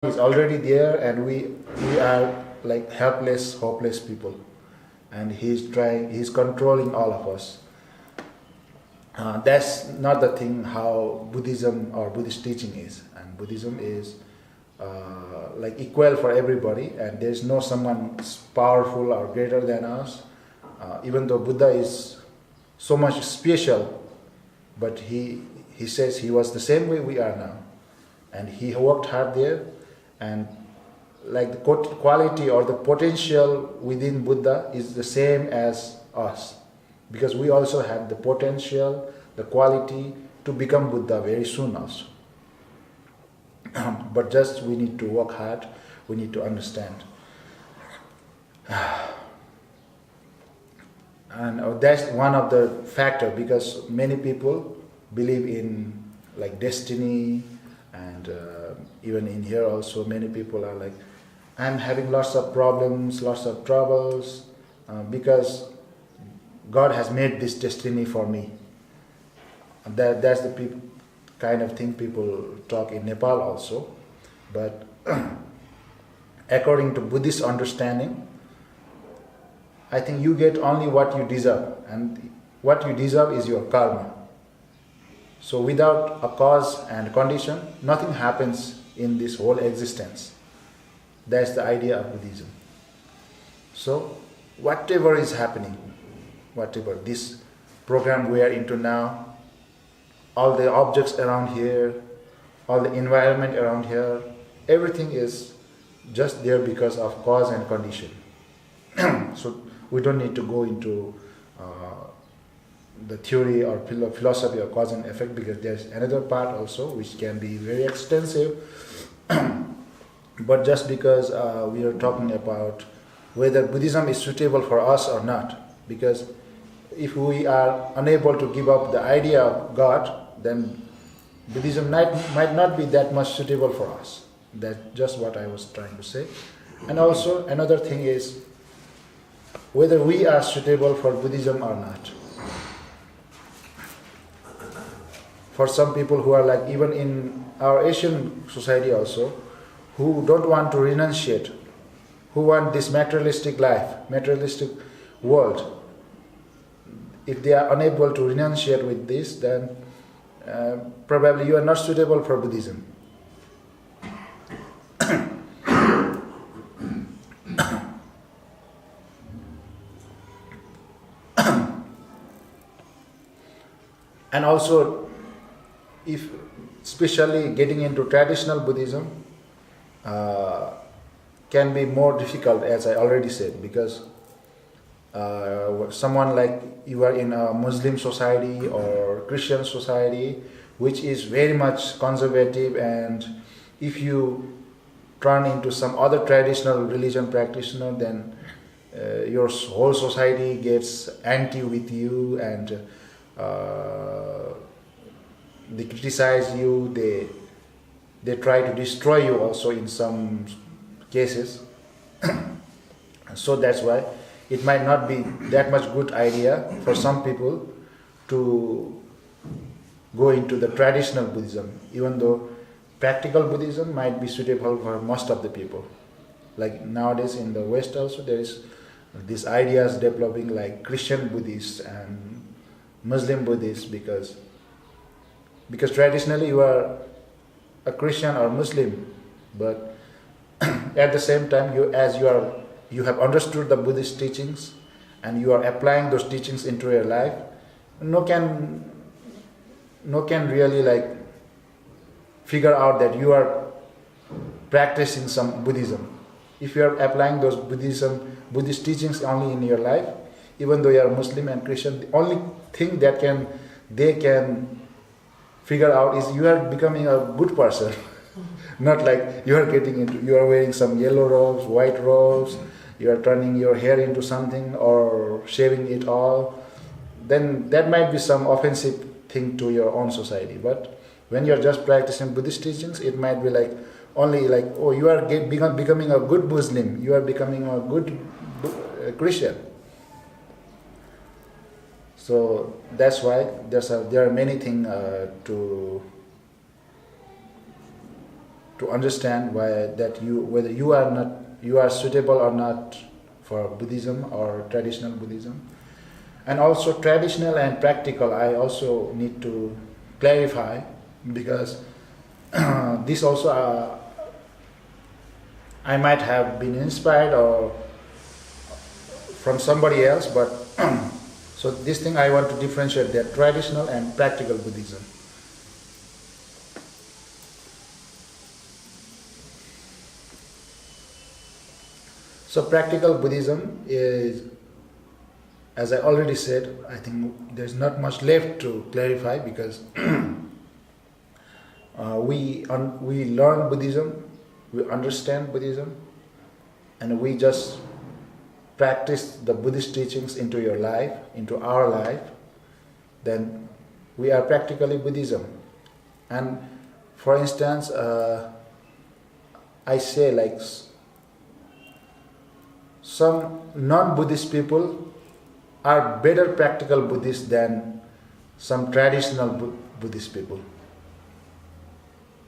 is already there, and we are like helpless, hopeless people, and he's controlling all of us. That's not the thing how Buddhism or Buddhist teaching is. And Buddhism is like equal for everybody, and there's no someone powerful or greater than us. Even though Buddha is so much special, but he says he was the same way we are now, and he worked hard there, and like the quality or the potential within Buddha is the same as us, because we also have the potential, the quality to become Buddha very soon also. But just we need to work hard, we need to understand. And that's one of the factor, because many people believe in like destiny, and even in here also many people are like, I'm having lots of problems, lots of troubles, because God has made this destiny for me. And that's the kind of thing people talk in Nepal also. But according to Buddhist understanding, I think you get only what you deserve, and what you deserve is your karma. So without a cause and condition, nothing happens in this whole existence. That's the idea of Buddhism. So whatever is happening, whatever this program we are into now, all the objects around here, all the environment around here, everything is just there because of cause and condition. So we don't need to go into the theory or philosophy of cause and effect, because there's another part also which can be very extensive. But just because we are talking about whether Buddhism is suitable for us or not, because if we are unable to give up the idea of God, then Buddhism might not be that much suitable for us. That's just what I was trying to say. And also another thing is whether we are suitable for Buddhism or not. For some people who are like, even in our Asian society also, who don't want to renunciate, who want this materialistic life, materialistic world, if they are unable to renunciate with this, then probably you are not suitable for Buddhism. And also, if especially getting into traditional Buddhism can be more difficult, as I already said, because someone like you are in a Muslim society or Christian society, which is very much conservative, and if you turn into some other traditional religion practitioner, then your whole society gets anti with you, and they criticize you, they try to destroy you also in some cases. So that's why it might not be that much good idea for some people to go into the traditional Buddhism, even though practical Buddhism might be suitable for most of the people. Like nowadays in the West also there is these ideas developing like Christian Buddhists and Muslim Buddhists, because traditionally you are a Christian or Muslim, but at the same time you have understood the Buddhist teachings and you are applying those teachings into your life, no can really like figure out that you are practicing some Buddhism. If you are applying those Buddhist teachings only in your life, even though you are Muslim and Christian, the only thing that they can figure out is you are becoming a good person. Not like you are wearing some yellow robes, white robes, you are turning your hair into something or shaving it all. Then that might be some offensive thing to your own society. But when you are just practicing Buddhist teachings, it might be like only like, oh, you are becoming a good Muslim, you are becoming a good Christian. So that's why there are many things to to understand whether you are suitable or not for Buddhism or traditional Buddhism. And also traditional and practical, I also need to clarify, because this also I might have been inspired or from somebody else, but so this thing I want to differentiate that traditional and practical Buddhism. So practical Buddhism is, as I already said, I think there's not much left to clarify, because we learn Buddhism, we understand Buddhism, and we just practice the Buddhist teachings into your life, into our life, then we are practically Buddhism. And for instance, I say like some non-Buddhist people are better practical Buddhists than some traditional Buddhist people.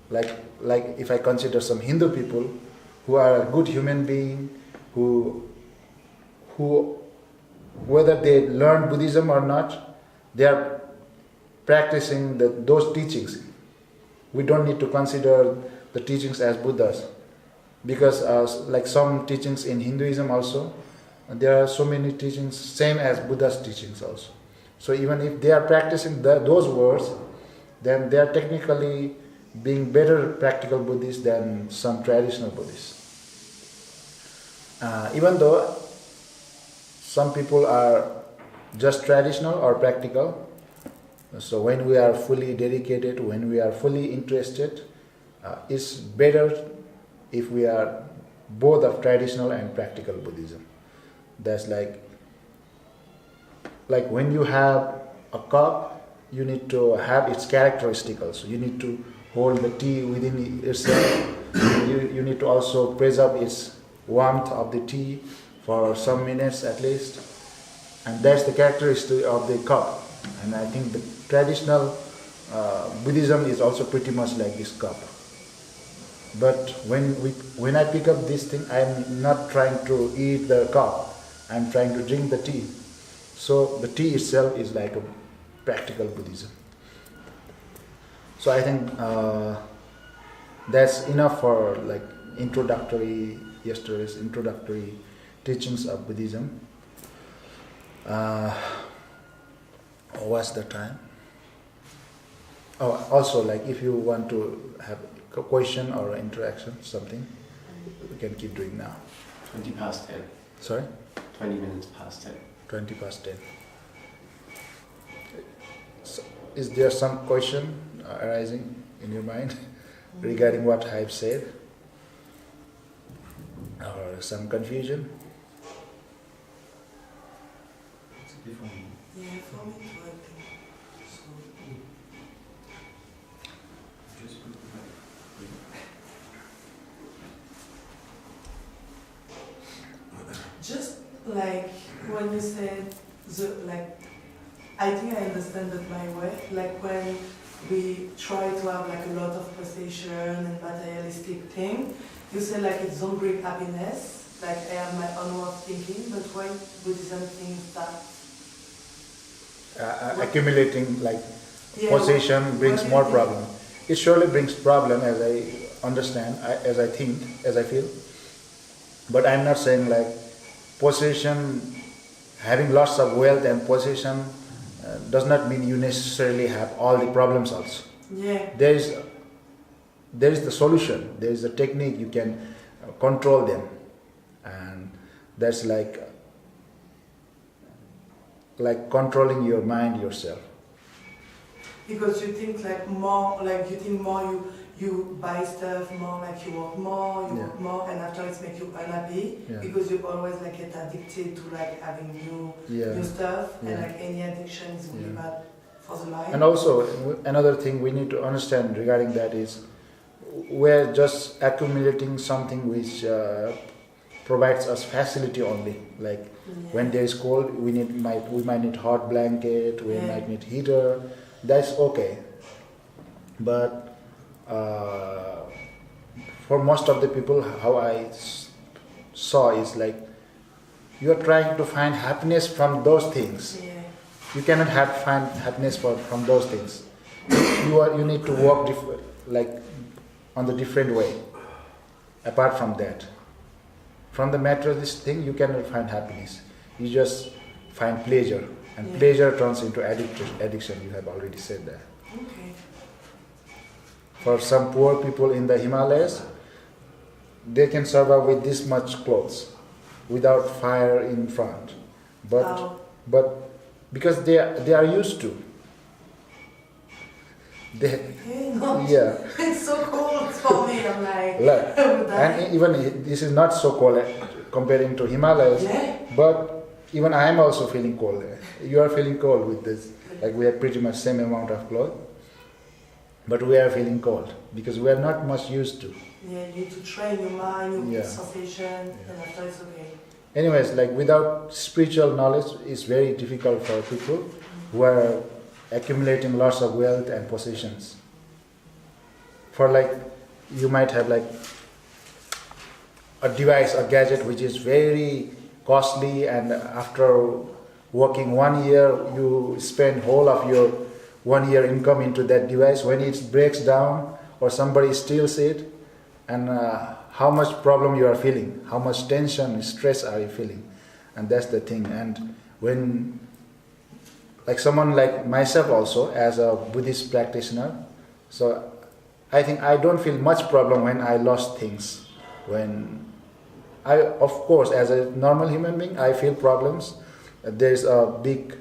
Like if I consider some Hindu people who are a good human being, who whether they learn Buddhism or not, they are practicing those teachings. We don't need to consider the teachings as Buddhas, because like some teachings in Hinduism also, there are so many teachings same as Buddha's teachings also. So even if they are practicing those words, then they are technically being better practical Buddhists than some traditional Buddhists. Even though some people are just traditional or practical, so when we are fully dedicated, when we are fully interested, it's better if we are both of traditional and practical Buddhism. That's like when you have a cup, you need to have its characteristic also. You need to hold the tea within itself. You need to also preserve its warmth of the tea for some minutes at least. And that's the characteristic of the cup. And I think the traditional Buddhism is also pretty much like this cup. But when I pick up this thing, I'm not trying to eat the cup. I'm trying to drink the tea. So the tea itself is like a practical Buddhism. So I think that's enough for like yesterday's introductory teachings of Buddhism. What's the time? Oh, also like if you want to have a question or interaction, something, we can keep doing now. 20 past 10. Sorry? 20 minutes past 10. 20 past 10. So, is there some question arising in your mind regarding what I've said? Or some confusion? Yeah, for me too, I think. Just like when you said I think I understand that my way. Like when we try to have like a lot of possession and materialistic thing, you say like it don't bring happiness. Like I have my own way of thinking, but why Buddhism thinks that? Accumulating like possession brings more problem. It surely brings problem, as I understand, as I think, as I feel. But I'm not saying like possession, having lots of wealth and possession does not mean you necessarily have all the problems also. Yeah. There is the solution. There is a technique, you can control them, and that's like controlling your mind yourself. Because you think more, you buy stuff more, like you work more, work more, and after it makes you unhappy because you always like get addicted to like having new stuff, and like any addiction is really bad for the life. And also another thing we need to understand regarding that is we're just accumulating something which provides us facility only. Like when there is cold, we might need hot blanket, we might need heater. That's okay, but for most of the people, how I saw is like you are trying to find happiness from those things. Yeah. You cannot find happiness from those things. You need to walk like on the different way. Apart from that, from the materialist thing, you cannot find happiness. You just find pleasure, and Yeah. pleasure turns into addiction. You have already said that. Okay. For some poor people in the Himalayas, they can survive with this much clothes without fire in front, Wow. but because they are used to. They, Hey, no. yeah, It's so cold for me. I'm like, like, I would die. and even this is not so cold comparing to Himalayas, Yeah. but even I am also feeling cold. You are feeling cold with this. Like we have pretty much same amount of clothes, but we are feeling cold because we are not much used to. Yeah, you need to train your mind, your Yeah. sensation, Yeah. and after it's okay. Anyways, like without spiritual knowledge, it's very difficult for people who are accumulating lots of wealth and possessions. For like, you might have like a device, a gadget which is very costly, and after working 1 year, you spend whole of your 1 year income into that device. When it breaks down or somebody steals it, and how much problem you are feeling, how much tension, stress are you feeling, and that's the thing. And when, like someone like myself also, as a Buddhist practitioner, so I think I don't feel much problem when I lost things. When I, of course, as a normal human being, I feel problems. There's a big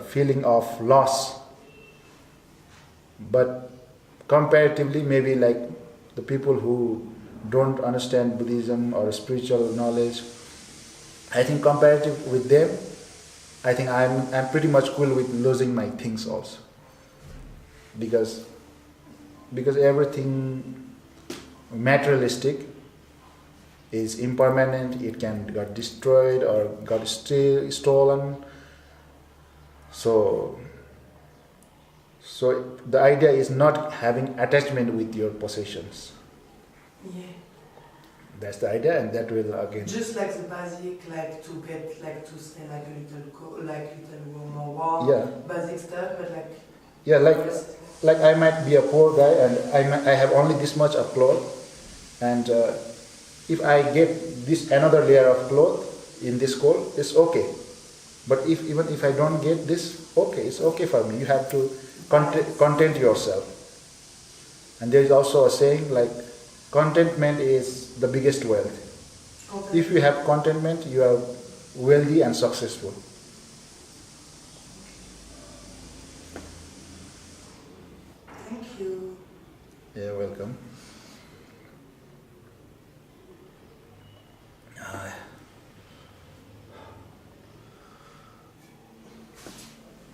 feeling of loss, but comparatively, maybe like the people who don't understand Buddhism or spiritual knowledge, I think comparative with them, I think I'm pretty much cool with losing my things also, because everything materialistic is impermanent. It can got destroyed or got stolen. So the idea is not having attachment with your possessions. Yeah. That's the idea, and that will again. Just like the basic, like to get, like to stay like a little more warm. Yeah. Basic stuff, but like. Yeah, like I might be a poor guy and I have only this much of cloth, and if I get this another layer of cloth in this coat, it's okay. But even if I don't get this, okay, it's okay for me. You have to content yourself. And there is also a saying like, contentment is the biggest wealth. Okay. If you have contentment, you are wealthy and successful. Thank you. You're welcome.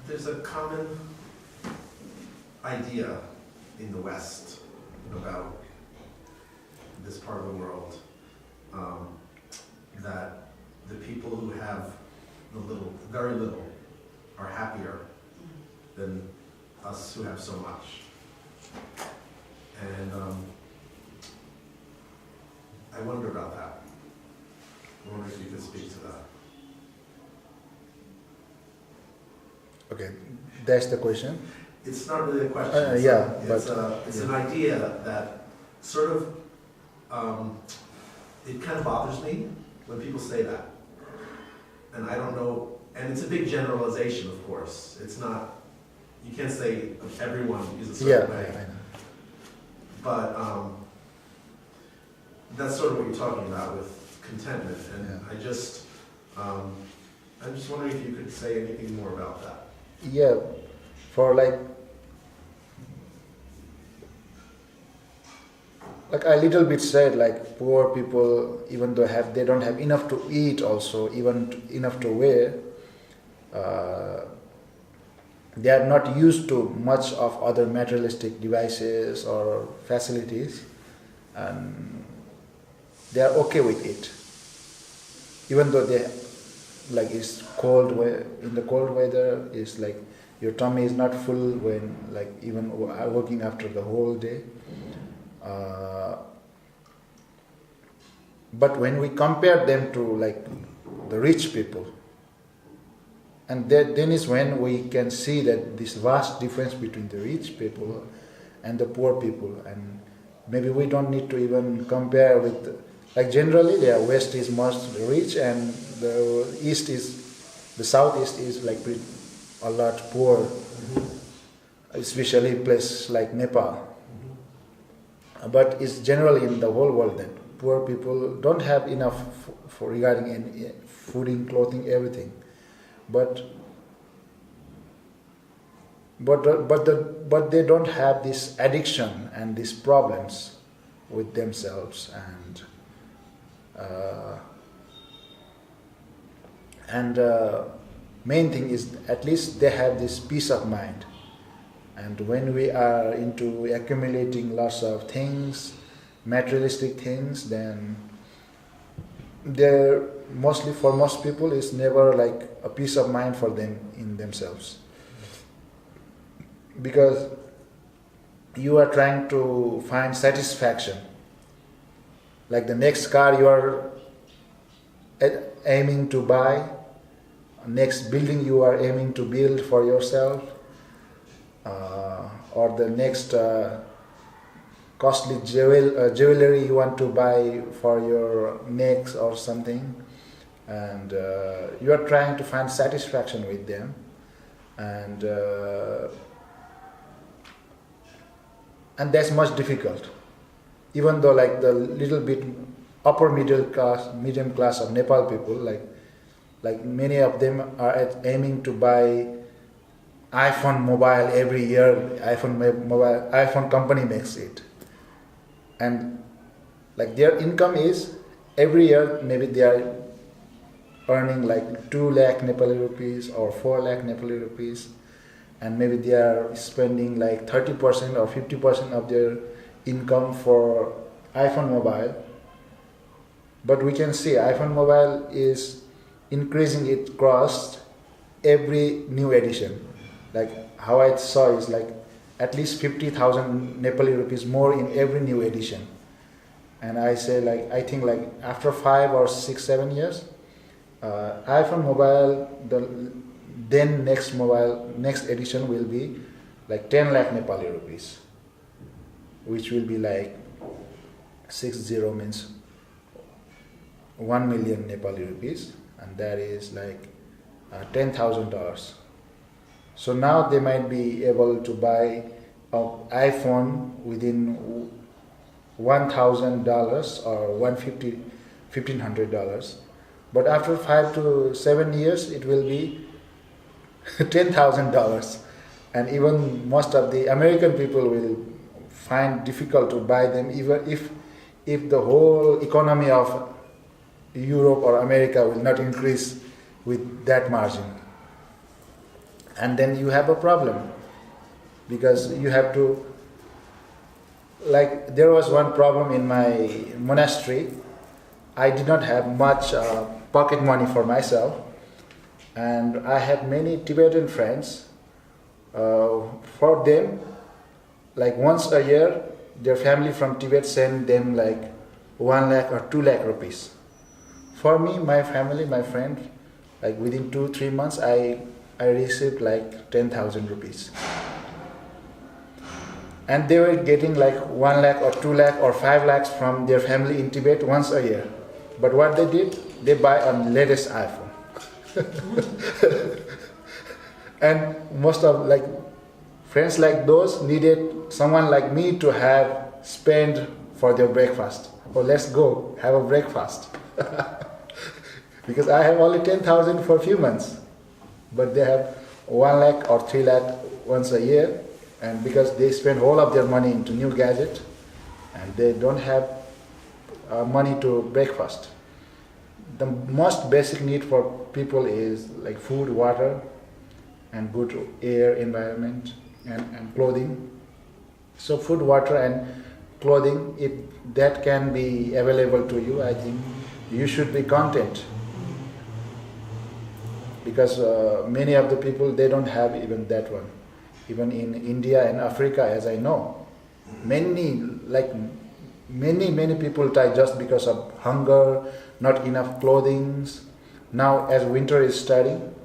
There's a common idea in the West about this part of the world, that the people who have very little, are happier than us who have so much. And I wonder about that. I wonder if you could speak to that. Okay, that's the question. It's not really a question. Yeah, it's an idea that sort of, it kind of bothers me when people say that. And I don't know, and it's a big generalization, of course. It's not, you can't say everyone is a certain way. I know. But that's sort of what you're talking about with contentment. And Yeah. I'm just wondering if you could say anything more about that. Yeah, for like I little bit said, like poor people, even though they don't have enough to eat, also even enough to wear, they are not used to much of other materialistic devices or facilities, and they are okay with it, even though they like it's cold. In the cold weather, it's like your tummy is not full when like even working after the whole day. Uh, but when we compare them to like the rich people, and then is when we can see that this vast difference between the rich people and the poor people. And maybe we don't need to even compare with, like generally the West is most rich and the Southeast is like a lot poor, especially places like Nepal. But it's generally in the whole world that poor people don't have enough for regarding any fooding, clothing, everything. But they don't have this addiction and these problems with themselves, and main thing is at least they have this peace of mind. And when we are into accumulating lots of things, materialistic things, then there mostly for most people is never like a peace of mind for them in themselves, because you are trying to find satisfaction. Like the next car you are aiming to buy, next building you are aiming to build for yourself, or the next costly jewelry you want to buy for your necks or something, and you are trying to find satisfaction with them, and that's much difficult. Even though like the little bit upper medium class of Nepal people, like many of them are aiming to buy iPhone mobile every year. iPhone company makes it, and like their income is every year maybe they are earning like 2 lakh Nepali rupees or 4 lakh Nepali rupees, and maybe they are spending like 30% or 50% of their income for iPhone mobile. But we can see iPhone mobile is increasing its cost every new edition. Like how I saw is like at least 50,000 Nepali rupees more in every new edition. And I say like, I think like after 5 or 6, 7 years, iPhone mobile, then next edition will be like 10 lakh Nepali rupees, which will be like 60 means 1 million Nepali rupees, and that is like $10,000. So now they might be able to buy an iPhone within $1,000 or $1,500. But after 5 to 7 years, it will be $10,000. And even most of the American people will find difficult to buy them, even if the whole economy of Europe or America will not increase with that margin. And then you have a problem, because you have to, like there was one problem in my monastery. I did not have much pocket money for myself, and I had many Tibetan friends. For them, like once a year, their family from Tibet send them like 1 lakh or 2 lakh rupees. For me, my family, my friends, like within 2-3 months, I received like 10,000 rupees. And they were getting like 1 lakh or 2 lakh or 5 lakhs from their family in Tibet once a year. But what they did, they buy a latest iPhone. And most of like friends like those needed someone like me to have spend for their breakfast. Oh, let's go have a breakfast. Because I have only 10,000 for a few months, but they have 1 lakh or 3 lakh once a year, and because they spend all of their money into new gadget, and they don't have money to breakfast. The most basic need for people is like food, water, and good air, environment, and clothing. So food, water, and clothing, that can be available to you. I think you should be content, because many of the people, they don't have even that one. Even in India and Africa, as I know, Many people die just because of hunger, not enough clothing. Now, as winter is starting,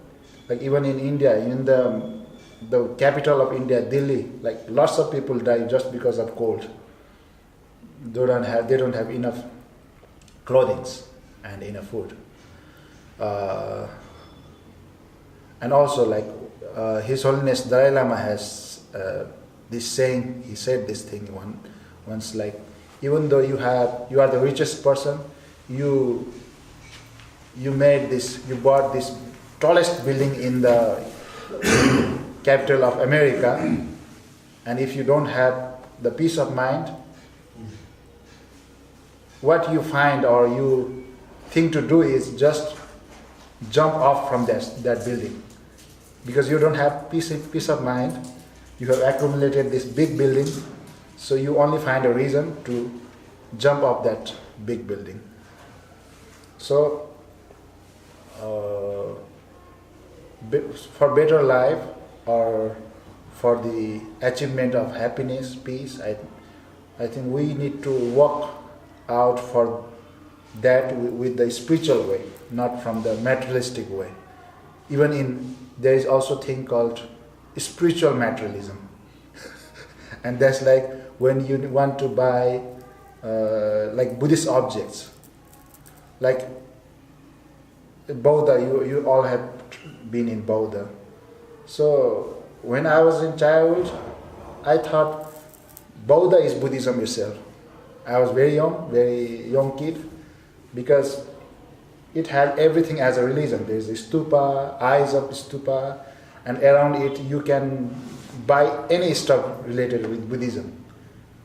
like even in India, in the capital of India, Delhi, like lots of people die just because of cold. They don't have enough clothing and enough food. And also, like His Holiness Dalai Lama has this saying. He said this thing once, like, even though you are the richest person, you bought this tallest building in the capital of America, and if you don't have the peace of mind, what you find or you think to do is just jump off from that building, because you don't have peace of mind. You have accumulated this big building, so you only find a reason to jump off that big building. So for better life or for the achievement of happiness, peace, I think we need to work out for that with the spiritual way, not from the materialistic way. There is also a thing called spiritual materialism. And that's like when you want to buy like Buddhist objects, like Buddha. You all have been in Buddha. So when I was in childhood, I thought Buddha is Buddhism itself. I was very young kid, because it had everything as a religion. There's a stupa, eyes of stupa, and around it you can buy any stuff related with Buddhism,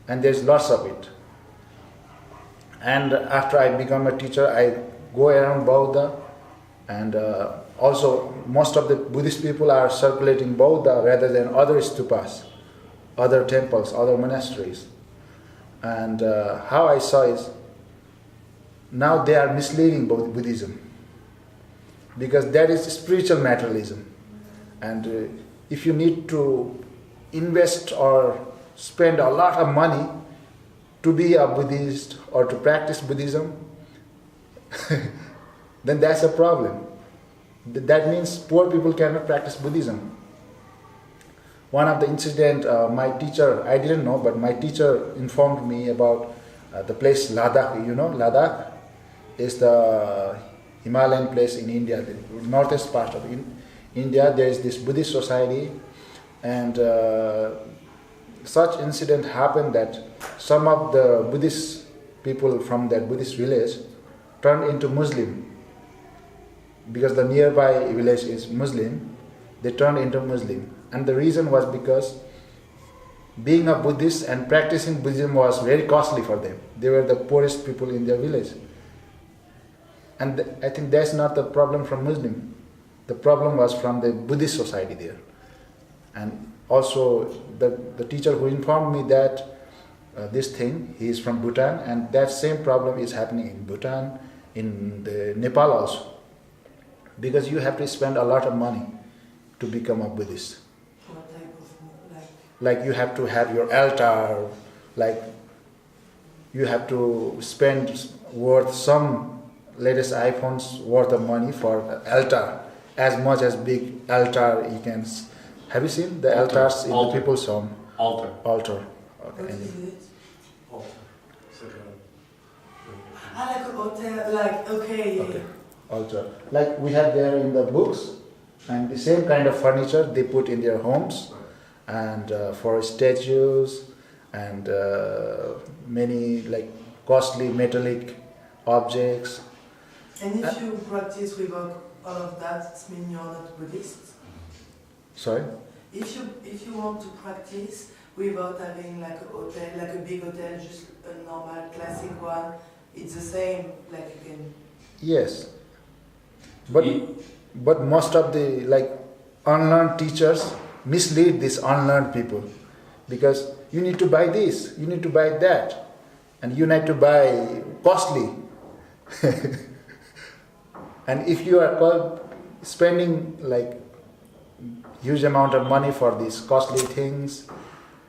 and there's lots of it. And after I become a teacher, I go around Buddha, and also most of the Buddhist people are circulating Buddha rather than other stupas, other temples, other monasteries. And how I saw is, now they are misleading Buddhism, because that is spiritual materialism. And if you need to invest or spend a lot of money to be a Buddhist or to practice Buddhism, then that's a problem. That means poor people cannot practice Buddhism. One of the incident, my teacher, I didn't know, but my teacher informed me about the place Ladakh. You know, Ladakh is the Himalayan place in India, the northeast part of India. There is this Buddhist society, and such incident happened that some of the Buddhist people from that Buddhist village turned into Muslim, because the nearby village is Muslim. They turned into Muslim, and the reason was because being a Buddhist and practicing Buddhism was very costly for them. They were the poorest people in their village. And I think that's not the problem from Muslim. The problem was from the Buddhist society there. And also the teacher who informed me that this thing, he is from Bhutan, and that same problem is happening in Bhutan, in Nepal also. Because you have to spend a lot of money to become a Buddhist. What type of, like you have to have your altar, like you have to spend worth some latest iPhones worth of money for altar, as much as big altar you can. Have you seen the altars in the people's home? Altar. Okay. what is it? Altar. It's like Like a hotel, like, okay, yeah. Okay. Altar. Like we have there in the books, and the same kind of furniture they put in their homes, and for statues, and many like costly metallic objects. And if you practice without all of that, it means you're not Buddhist? Sorry? If you want to practice without having like a hotel, like a big hotel, just a normal classic one, it's the same, like you can... Yes. But most of the like unlearned teachers mislead these unlearned people, because you need to buy this, you need to buy that, and you need to buy costly. And if you are spending like huge amount of money for these costly things,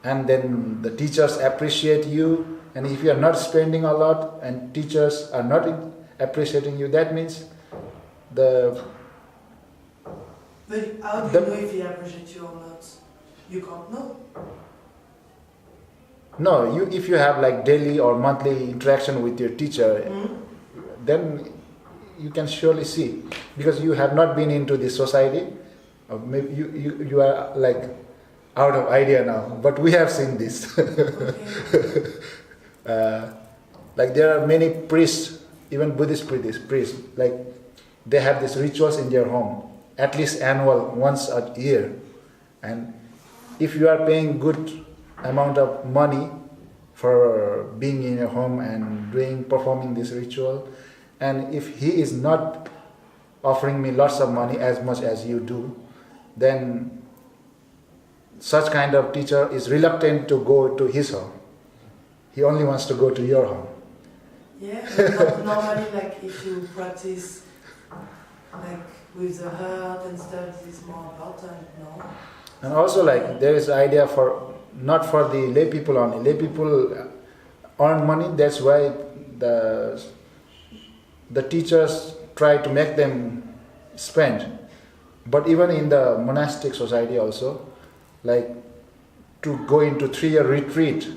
and then the teachers appreciate you, and if you are not spending a lot and teachers are not appreciating you, that means the But how do you know if he appreciates you or not? You can't know. no, if you have like daily or monthly interaction with your teacher, then you can surely see, because you have not been into this society, or maybe you are like out of idea now, but we have seen this. Like there are many priests, even Buddhist priests, like they have these rituals in their home, at least annual, once a year. And if you are paying good amount of money for being in your home and performing this ritual, and if he is not offering me lots of money as much as you do, then such kind of teacher is reluctant to go to his home. He only wants to go to your home. Yeah, but normally like if you practice like with the heart and stuff, it's more important, no? And also like there is idea for, not for the lay people only. Lay people earn money, that's why the teachers try to make them spend. But even in the monastic society also, like to go into 3-year retreat,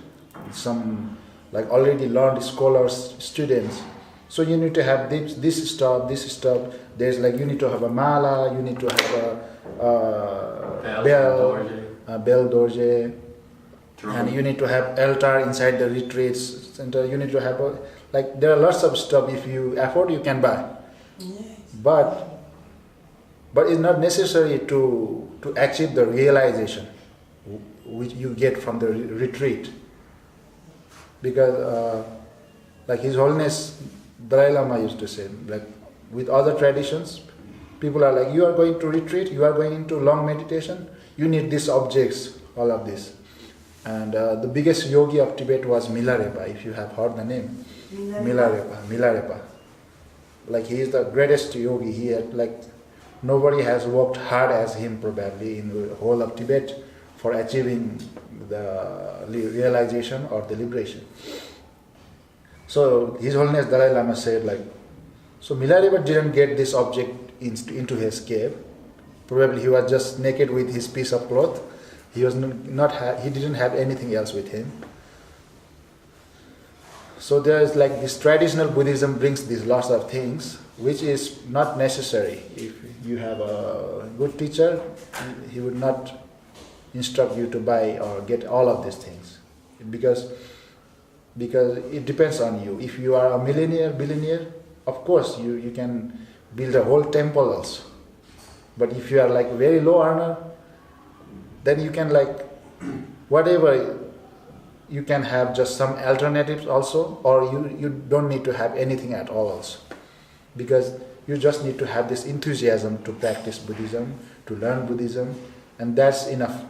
some like already learned scholars, students. So you need to have this stuff. There's like you need to have a mala, you need to have a bell, dorje, and you need to have altar inside the retreat center. You need to have like there are lots of stuff. If you afford, you can buy. Yes. But it's not necessary to achieve the realization which you get from the retreat. Because like His Holiness Dalai Lama used to say, like with other traditions, people are like, you are going to retreat, you are going into long meditation, you need these objects, all of this. And the biggest yogi of Tibet was Milarepa, if you have heard the name. Milarepa. Like he is the greatest yogi. He had like nobody has worked hard as him probably in the whole of Tibet for achieving the realization or the liberation. So His Holiness Dalai Lama said like, so Milarepa didn't get this object into his cave. Probably he was just naked with his piece of cloth. He didn't have anything else with him. So there is like this traditional Buddhism brings these lots of things which is not necessary. If you have a good teacher, he would not instruct you to buy or get all of these things, because it depends on you. If you are a billionaire, of course you can build a whole temple also. But if you are like a very low earner, then you can like whatever, you can have just some alternatives also, or you don't need to have anything at all also, because you just need to have this enthusiasm to practice Buddhism, to learn Buddhism, and that's enough.